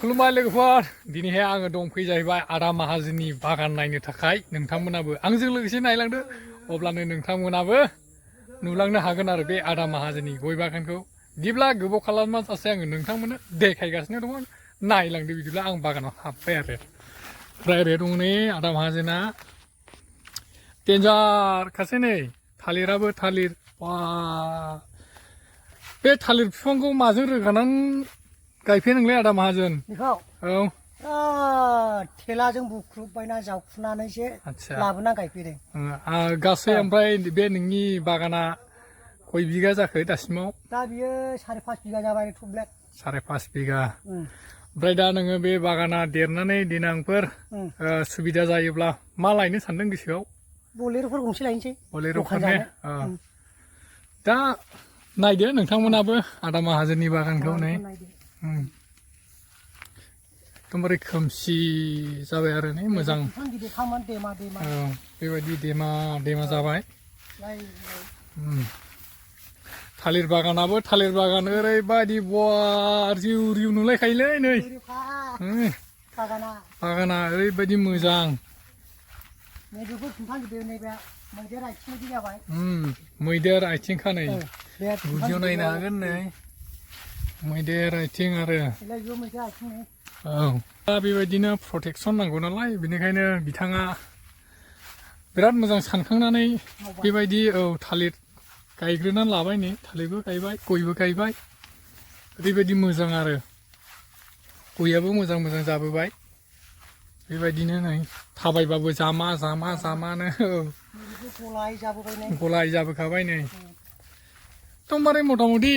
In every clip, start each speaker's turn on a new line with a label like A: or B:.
A: खुलुमबाय लोगोफोर दिनैहाय आङो दंफैयो जाहैबाय आदा माहाजोननि बागान नायनो थाखाय नोंथांमोनाबो आंजों लोगोसे नायलांदो अब्लानो नोंथांमोनाबो नुलांनो हागोन आरो बे आदा माहाजोननि गय बागानखौ बिदिब्ला गोबाव खालामा जासे आङो नोंथांमोननो देखायगासिनो दङ नायलांदो बिदिब्ला आं बागानाव हाबबाय आरो ओमफ्राय ओरै दङ नै आदा माहाजोना देन्जार खासै नै थालिराबो थालिर बा बे थालिर बिफांखौ माजों रोगानानै गायफैया नोंलाय आदा माहाजोन
B: बेखौ
A: औ
B: थेलाजों बुख्रुबबायना जावखुनानैसो लाबोना गायफैदों
A: गासै ओमफ्राय बे नोंनि बागाना खय बिगा जाखो दासिमाव
B: दा बियो 5.5 बिगा जाबाय थुब्लेट
A: 5.5 बिगा ओमफ्राय दा नोङो बे बागाना देरनानै देनांफोर सुबिदा जायोब्ला मा लायनो सानदों गोसोआव
B: बलेर'फोर गंसे लायनोसै
A: बलेर'फोर ने दा नायदो नोंथांमोनाबो आदा माहाजोननि बागानखौ नै एकदमबारे खोमसि जाबाय आरो नै मोजां बेबायदि देमा देमा जाबाय थालिर बागानाबो थालिर बागान ओरैबायदि गुवार रिउ रिउ नुलायखायोलै नै बागाना ओरैबायदि मोजां मैदेर आथिंखा नै गुदियाव नायनो हागोन नै मैदेर आथिं आरो औ दा बेबायदिनो प्रटेकसन नांगौ नालाय बेनिखायनो बिथाङा बिराद मोजां सानखांनानै बेबायदि थालिर गायग्रोनानै लाबाय नै थालिरबो गायबाय गयबो गायबाय ओरैबायदि मोजां आरो गयाबो मोजां मोजां जाबोबाय बेबायदिनो नै थाबायबाबो जामा जामा जामानो गलाय जाबोखाबाय नै एकदमबारे मथा मथि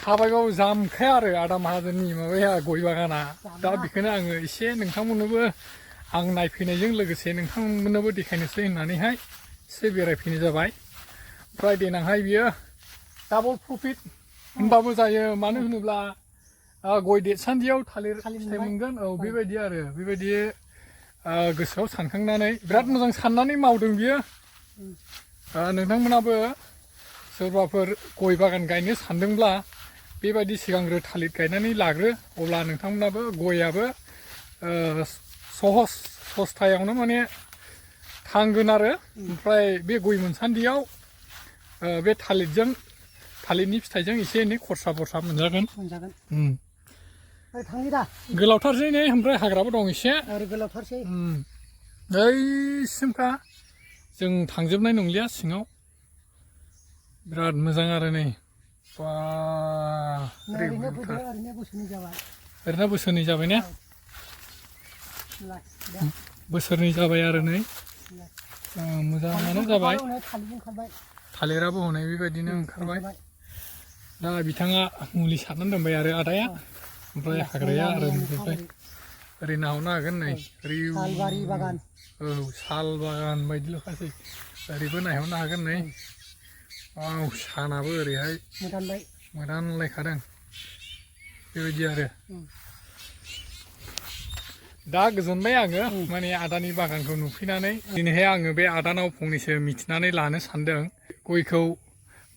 A: थाबायबाबो जामखाया आरो आदा माहाजोननि माबाया गय बागाना दा बेखौनो आङो एसे नोंथांमोननोबो आं नायफैनायजों लोगोसे नोंथांमोननोबो देखायनोसै होननानैहाय एसे बेरायफैनाय जाबाय ओमफ्राय देनांहाय बियो डाबल प्रफिट होनबाबो जायो मानो होनोब्ला गय देरसान्दियाव थालिर फिथाइ मोनगोन बेबायदि आरो बेबायदि गोसोआव सानखांनानै बिराद मोजां साननानै मावदों बियो नोंथांमोनाबो सोरबाफोर गय बागान गायनो सानदोंब्ला बेबायदि सिगांग्रो थालिर गायनानै लाग्रो अब्ला नोंथांमोनाबो गयाबो सहस सस्थायावनो माने थांगोन आरो ओमफ्राय बे गय मोनसान्दियाव बे थालिरनि फिथाइजों एसे एनै खरसा बरसा मोनजागोन गोलावथारसै नै ओमफ्राय हाग्राबो दं एसे
B: गोलावथारसै
A: ओइसिमखा जों थांजोबनाय नंलिया सिङाव बिराद मोजां आरो नै ओरैनो बोसोरनै जाबाय ने बोसोरनै जाबाय आरो नै मोजाङानो जाबाय थालिराबो हनै बेबायदिनो ओंखारबाय दा बिथाङा मुलि सारनानै दोनबाय आरो आदाया ओमफ्राय हाग्राया आरो ओमफ्राय ओरै नाहरनो हागोन नै साल बागान बायदिल'खासै ओरैबो नायहरनो हागोन नै सानाबो ओरैहाय मोदानलायखादों बेबायदि आरो दा गोजोनबाय आङो माने आदानि बागानखौ नुफैनानै दिनैहाय आङो बे आदानाव फंनैसो मिथिनानै लानो सानदों गयखौ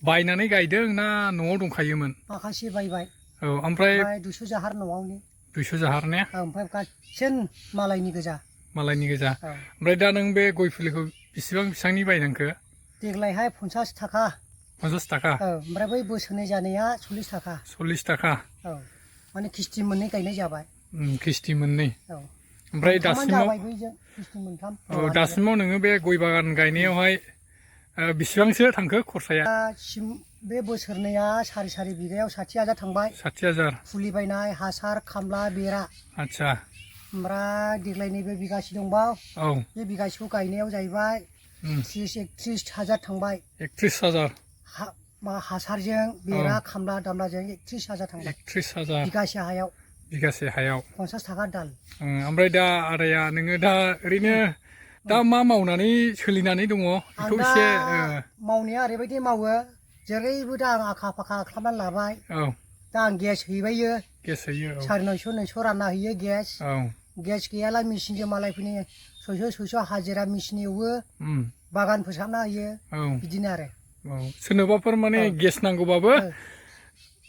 A: बायनानै गायदों ना न'आव दंखायोमोन
B: माखासे बायबाय
A: ओमफ्राय
B: 200 जाहार न'आवनो
A: 200 जाहार ने
B: ओमफ्राय गासिन मालायनि गोजा
A: ओमफ्राय दा नों बे गय फुलिखौ बेसेबांनि बायनांखो
B: देग्लायहाय 50 थाखा
A: 50 थाखा
B: ओमफ्राय बै बोसोरनै जानाया 40 थाखा माने किस्ति मोननै गायनाय जाबाय
A: किस्ति मोननै ओमफ्राय दासिमाव नोङो बे गय बागान गायनायावहाय बेसेबांसो थांखो खरसाया
B: बे बोसोरनैया सारि बिगायाव 60,000 थांबाय
A: 60,000
B: फुलि बायनाय हासार खामला बेरा
A: आच्छा
B: ओमफ्राय देग्लाय नैबे बिगासे दंबा बे बिगासेखौ गायनायाव जाहैबाय 31,000 थांबाय
A: 31,000
B: हासारजों बेरा खामला दामलाजों 31,000 थांबाय
A: 31,000 बिगासे हायाव
B: 50 थाखा दाल
A: ओमफ्राय दा आदाया नोङो दा ओरैनो दा मा मावनानै सोलिनानै दङ बेखौ एसे
B: मावनाया ओरैबायदि मावो जेरैबो दा आं आखा फाखा खालामनानै लाबाय दा आं गेस हैबायो 900 रानना होयो गेस गैयाला मेचिनजों मालायफोरनि 600 हाजिरा मेचिन एवो बागान फोसाबना होयो बिदिनो आरो
A: सोरनोबाफोर माने गेस नांगौबाबो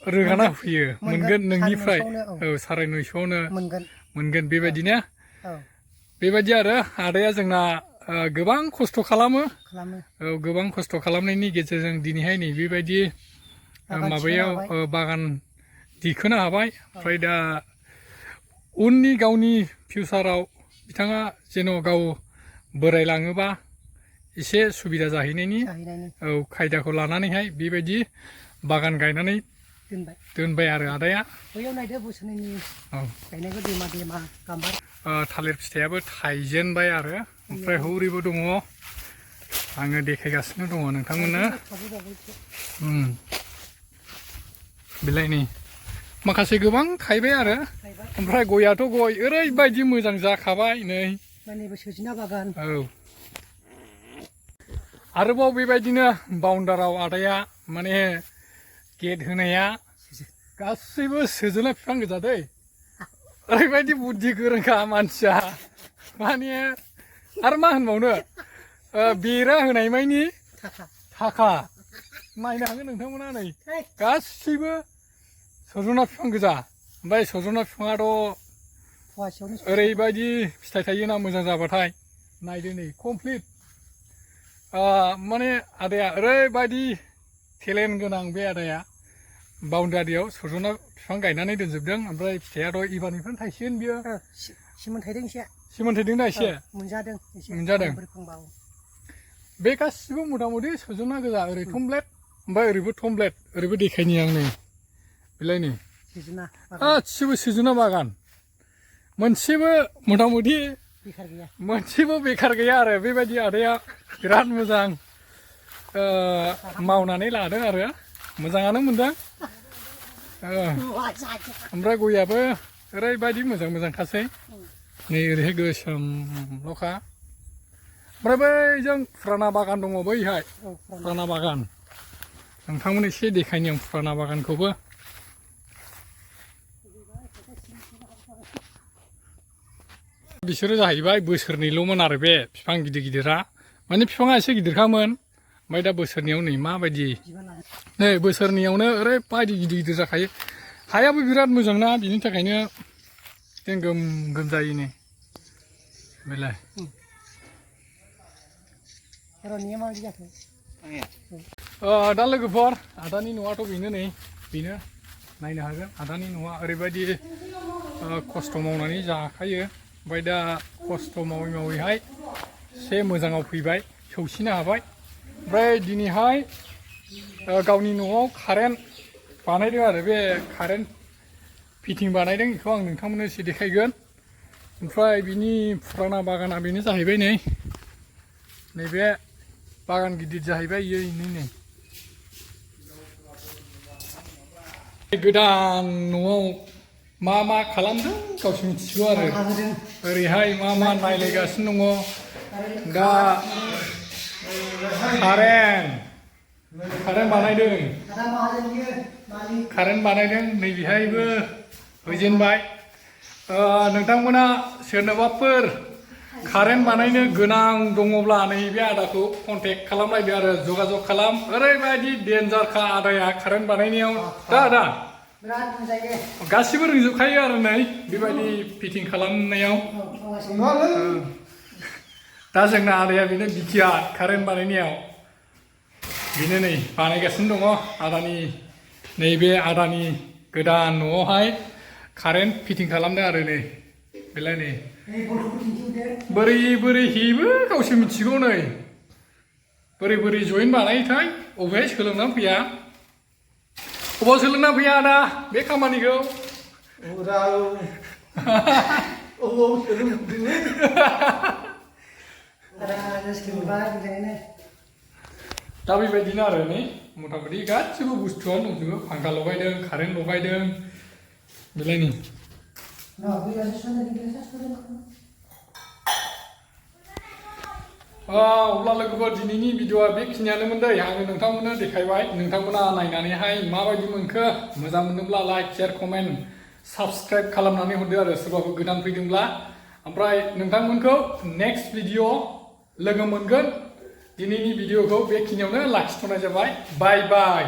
A: रोगाना होफैयो मोनगोन नोंनिफ्राय औ 950आवनो मोनगोन बेबायदिनो बेबायदि आरो आदाया जोंना गोबां खस्थ' खालामो औ गोबां खस्थ' खालामनायनि गेजेरजों दिनैहाय नै बेबायदि माबायाव बागान दिखोनो हाबाय ओमफ्राय दा उननि गावनि फिउचाराव बिथाङा जेन' गाव बोरायलाङोबा एसे सुबिदा जाहैनायनि औ खायदाखौ लानानैहाय बेबायदि बागान गायनानै दोनबाय आरो आदाया
B: बैयाव नायदो बोसोरनैनि गायनायखौ देमा गाम्बारि
A: थालिर फिथाइयाबो थाइजेनबाय आरो ओमफ्राय हौरैबो दङ आङो देखायगासिनो दङ नोंथांमोननो बिलाइ नै माखासे गोबां थाइबाय आरो ओमफ्राय गयाथ' गय ओरैबायदि मोजां जाखाबाय नै
B: नैबे सोरजिना बागान
A: औ आरोबाव बेबायदिनो बाउन्डाराव आदाया माने गेट होनाया गासैबो सोजोना बिफां गोजा दै ओरैबायदि बुद्धि गोरोंखा मानसिया माने आरो मा होनबावनो बेरा होनाय मानि थाखा नायनो हागोन नोंथांमोना नै गासैबो सजना बिफां गोजा ओमफ्राय सजना बिफाङाथ' ओरैबायदि फिथाइ थायोना मोजां जाबाथाय नायदो नै कमप्लिट माने आदाया ओरैबायदि टेलेन्ट गोनां बे आदाया बाउन्डारियाव सजना बिफां गायनानै दोनजोबदों ओमफ्राय फिथाइयाथ' एबारनिफ्रायनो थायसिगोन बियो
B: सिमोन थाइदों एसे
A: सिमोन थाइदों दा एसे मोनजादों बे गासिबो मथा मथि सजना गोजा ओरै थमब्लेट ओमफ्राय ओरैबो थमब्लेट ओरैबो देखायनि आं नै बेलाय नै गासिबो सजना बागान मोनसेबो मथा मथि मोनसेबो बेखार गैया आरो बेबायदि आदाया बिराद मोजां मावनानै लादों आरो मोजाङानो मोनदों ओमफ्राय गयाबो ओरैबायदि मोजांखासै नै ओरैहाय गोसोमल'खा ओमफ्राय बैजों फुराना बागान दङ बैहाय फुराना बागान नोंथांमोन एसे देखायनि आं फुराना बागानखौबो बिसोरो जाहैबाय बोसोरनैल'मोन आरो बे बिफां गिदिर गिदिरा माने बिफाङा एसे गिदिरखामोन ओमफ्राय दा बोसोरनैयाव नै माबायदि नै बोसोरनैयावनो ओरैबायदि गिदिर गिदिर जाखायो हायाबो बिराद मोजां ना बिनि थाखायनो गोम गोम जायो नै बेलाय दा लोगोफोर आदानि न'आथ' बेनो नै बेनो नायनो हागोन आदानि न'आ ओरैबायदि खस्थ' मावनानै जाखायो ओमफ्राय दा खस्थ' मावै मावैहाय एसे मोजाङाव फैबाय सौसिनो हाबाय ओमफ्राय दिनैहाय गावनि न'आव कारेन्ट बानायदों आरो बे कारेन्ट फिटिं बानायदों बेखौ आं नोंथांमोननो एसे देखायगोन ओमफ्राय बिनि फुराना बागाना बेनो जाहैबाय नै नैबे बागान गिदिर जाहैबाय इयो नै गोदान न'आव मा खालामदों गावसो मिथिगौ आरो ओरैहाय मा नायलायगासिनो दङ दा कारेन्ट बानायदों नैबेहायबो हैजेनबाय नोंथांमोना सोरनोबाफोर कारेन्ट बानायनो गोनां दङब्ला नैबे आदाखौ कन्टेक्ट खालामलायदो आरो जगाजग खालाम ओरैबायदि डेन्जारखा आदाया कारेन्ट बानायनायाव दा आदा गासिबो रोंजोबखायो आरो नै बेबायदि फिटिं खालामनायाव दा जोंना आदाया बेनो बिटिआर कारेन्ट बानायनायाव बेनो नै बानायगासिनो दङ आदानि नैबे आदानि गोदान न'आवहाय कारेन्ट फिटिं खालामदों आरो नै बेलाय नै बोरै हेबो गावसो मिथिगौ नै बोरै जइन बानायोथाय अबेहाय सोलोंना फैया अबाव सोलोंना फैया आदा बे खामानिखौ दा बेबायदिनो आरो नै मथा मथि गासिबो बुस्थुआनो दंजोबो फांखा लगायदों कारेन्ट लगायदों बेलाय नै अब्ला लोगोफोर दिनैनि भिडिअआ बेखिनियानोमोन दै आङो नोंथांमोननो देखायबाय नोंथांमोना नायनानैहाय माबायदि मोनखो मोजां मोनदोंब्ला लाइक शेयार कमेन्ट साबस्क्राइब खालामनानै हरदो आरो सोरबाफोर गोदान फैदोंब्ला ओमफ्राय नोंथांमोनखौ नेक्स्ट भिडिअ लोगो मोनगोन दिनैनि भिडिअखौ बेखिनियावनो लाखिथ'नाय जाबाय बाय बाय